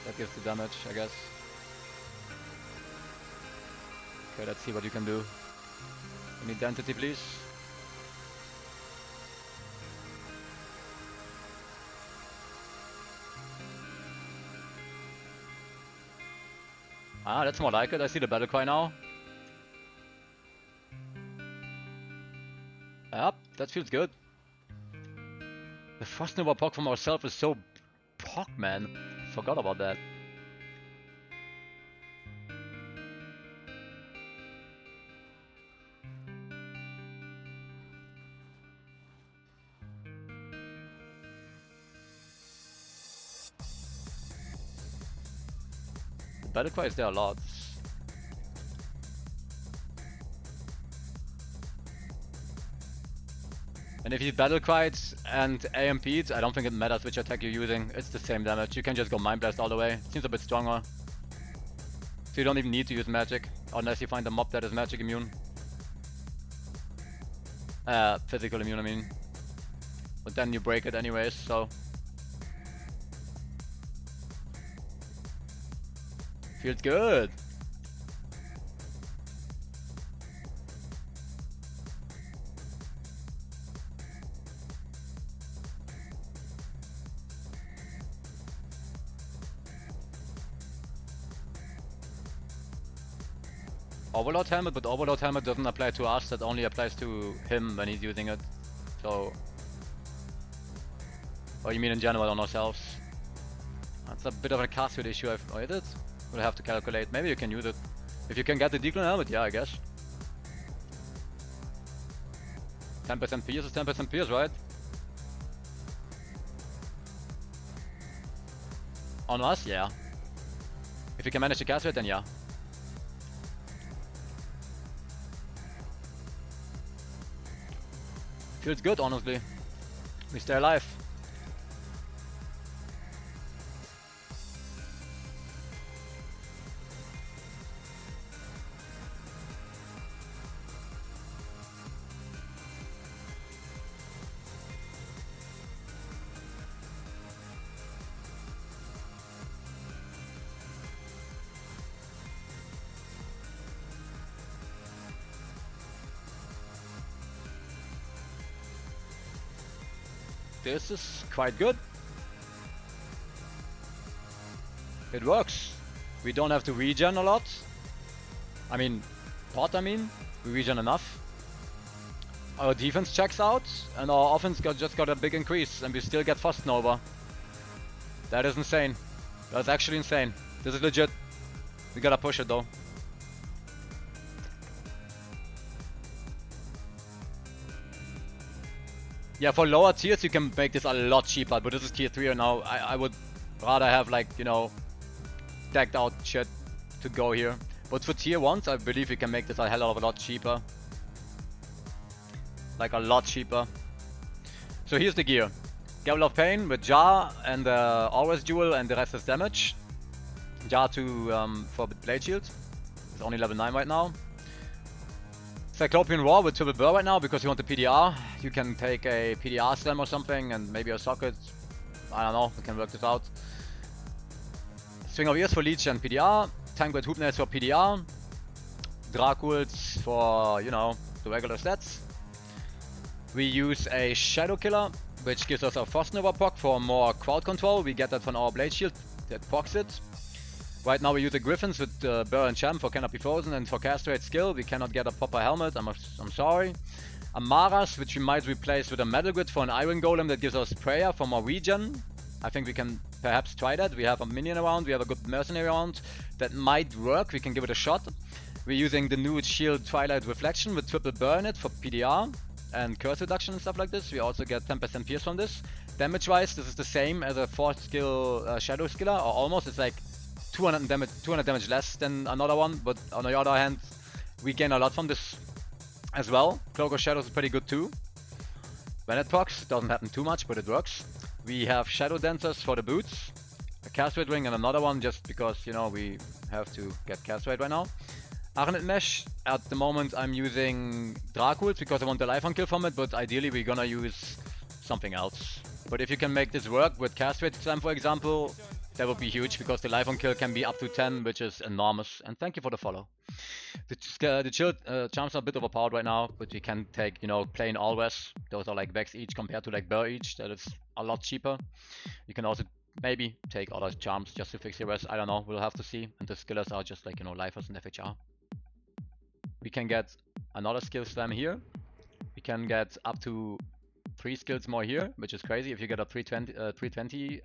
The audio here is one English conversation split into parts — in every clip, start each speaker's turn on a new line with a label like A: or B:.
A: That gives the damage, I guess. Okay, let's see what you can do. An identity, please. Ah, that's more like it. I see the battle cry now. Yep, that feels good. The Frost Nova Pog from ourselves is so Pog, man. Forgot about that. The battle cry is there a lot. And if you battle cried and AMP'd, I don't think it matters which attack you're using. It's the same damage. You can just go Mindblast all the way. It seems a bit stronger. So you don't even need to use magic, unless you find a mob that is magic immune. Physical immune, I mean. But then you break it anyways, so. Feels good. Overload helmet, but overload helmet doesn't apply to us, that only applies to him when he's using it. So... Oh, you mean in general on ourselves? That's a bit of a cast rate issue. Oh, is it? We'll have to calculate. Maybe you can use it. If you can get the decline helmet, yeah, I guess. 10% pierce is 10% pierce, right? On us, yeah. If you can manage the cast rate, then yeah. Feels good, honestly. We stay alive. This is quite good. It works. We don't have to regen a lot. I mean, we regen enough. Our defense checks out, and our offense just got a big increase, and we still get Frost Nova. That is insane. That's actually insane. This is legit. We gotta push it though. Yeah, for lower tiers you can make this a lot cheaper, but this is tier 3 now. I would rather have, like, you know, decked out shit to go here. But for tier 1s I believe we can make this a hell of a lot cheaper. Like a lot cheaper. So here's the gear. Gavel of Pain with Jar and the Aura's Jewel, and the rest is damage. Jar for Blade Shield. It's only level 9 right now. Cyclopean Roar with Triple Burr right now because you want the PDR. You can take a PDR slam or something and maybe a socket. I don't know, we can work this out. String of Ears for Leech and PDR. Tank with Hoop Nails for PDR. Dracules for, you know, the regular stats. We use a Shadow Killer, which gives us a Frost Nova Proc for more crowd control. We get that from our Blade Shield that procs it. Right now we use the Griffins with Burr and Champ for Cannot Be Frozen, and for Castrate Skill we cannot get a proper helmet, I'm sorry. Amaras, which we might replace with a Metal Grid for an Iron Golem that gives us Prayer for more regen. I think we can perhaps try that. We have a minion around, we have a good Mercenary around. That might work, we can give it a shot. We're using the new Shield Twilight Reflection with Triple Burr in it for PDR and Curse Reduction and stuff like this. We also get 10% Pierce from this. Damage wise, this is the same as a 4th skill Shadow Skiller, or almost. It's like 200 damage less than another one, but on the other hand, we gain a lot from this as well. Cloak of Shadows is pretty good too. When it procs, doesn't happen too much, but it works. We have Shadow Dancers for the boots, a Cast Rate Ring and another one just because, you know, we have to get Cast Rate right now. Arnet Mesh, at the moment I'm using Dracules because I want the life on kill from it, but ideally we're gonna use something else. But if you can make this work with Cast Rate Slam, for example, That would be huge because the life on kill can be up to 10, which is enormous. And thank you for the follow. The chill charms are a bit overpowered right now, but we can take, you know, plain always. Those are like Vex each compared to like Burr each. That is a lot cheaper. You can also maybe take other charms just to fix your res. I don't know. We'll have to see. And the skillers are just like, you know, lifers and FHR. We can get another skill slam here. We can get up to 3 skills more here, which is crazy. If you get a 320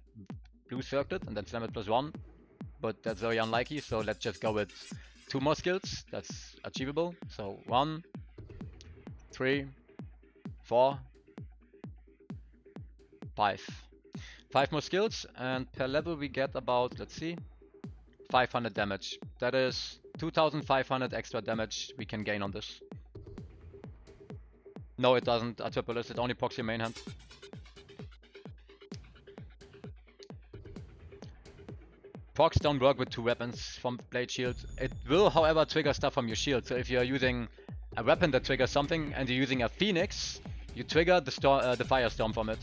A: blue circlet and then slam it +1, but that's very unlikely. So let's just go with 2 more skills. That's achievable. So 1, 3, 4, 5. 5 more skills, and per level we get about, let's see, 500 damage. That is 2500 extra damage we can gain on this. No, it doesn't. A triple list. It only procs your main hand. Procs don't work with 2 weapons from Blade Shield. It will, however, trigger stuff from your shield. So if you're using a weapon that triggers something and you're using a Phoenix, you trigger the Firestorm from it.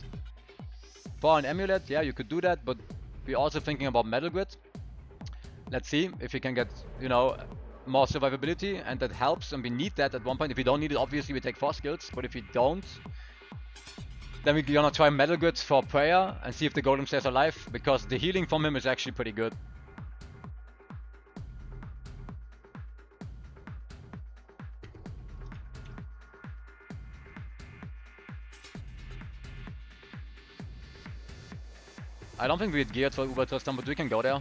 A: For an amulet, yeah, you could do that, but we're also thinking about Metal Grid. Let's see if we can get, you know, more survivability, and that helps, and we need that at one point. If we don't need it, obviously we take 4 skills, but if we don't, then we're gonna try Metal Grid for prayer and see if the golem stays alive, because the healing from him is actually pretty good. I don't think we're geared for Uber Tristram, but we can go there.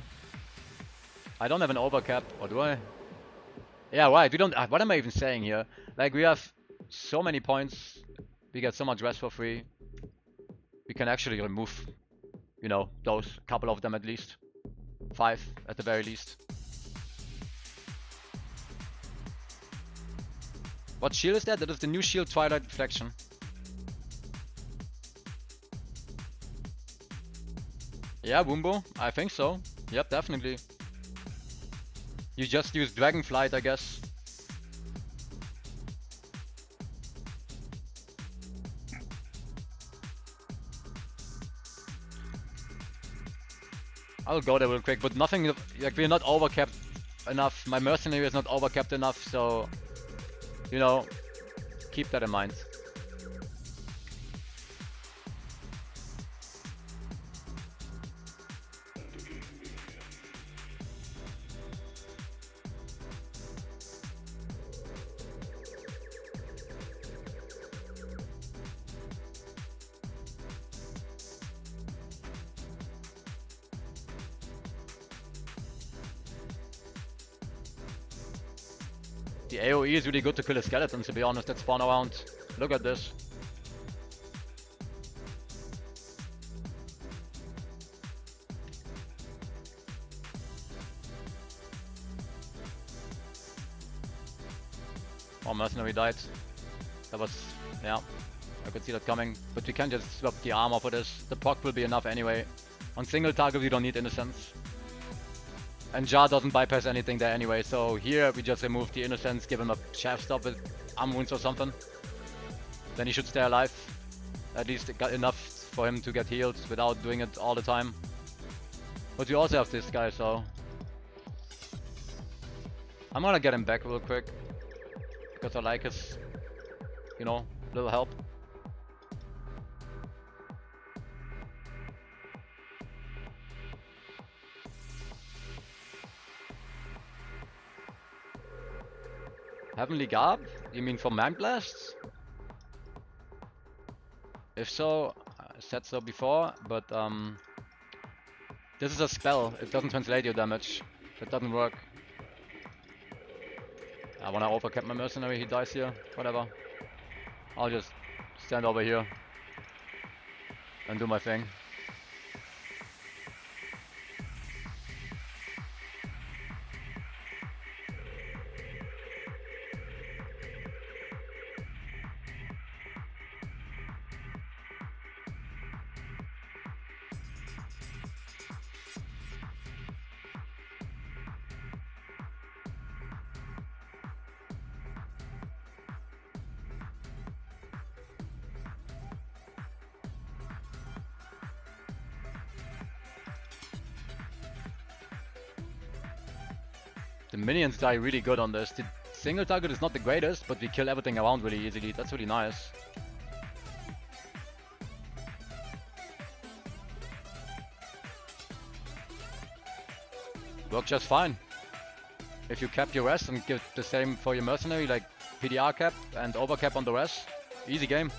A: I don't have an overcap, or do I? Yeah, right, we don't. What am I even saying here? Like, we have so many points, we get so much rest for free. We can actually remove, you know, those couple of them at least. 5 at the very least. What shield is that? That is the new shield, Twilight Reflection. Yeah, Wumbo, I think so. Yep, definitely. You just use Dragonflight, I guess. I'll go there real quick, but nothing, like, we're not overcapped enough. My Mercenary is not overcapped enough, so, you know, keep that in mind. The AoE is really good to kill a skeleton, to be honest, that spawn around. Look at this. Oh, Mercenary died. That was, yeah, I could see that coming. But we can just swap the armor for this. The proc will be enough anyway. On single target we don't need Innocence. And Jar doesn't bypass anything there anyway, so here we just remove the Innocence, give him a shaft stop with arm wounds or something. Then he should stay alive. At least got enough for him to get healed without doing it all the time. But we also have this guy, so... I'm gonna get him back real quick. Because I like his, you know, little help. Heavenly Garb? You mean for Mindblast? If so, I said so before, but this is a spell. It doesn't translate your damage. That doesn't work. I wanna overcap my Mercenary, he dies here. Whatever. I'll just stand over here and do my thing. The minions die really good on this. The single target is not the greatest, but we kill everything around really easily. That's really nice. Works just fine. If you cap your res and give the same for your mercenary, like PDR cap and overcap on the res, easy game.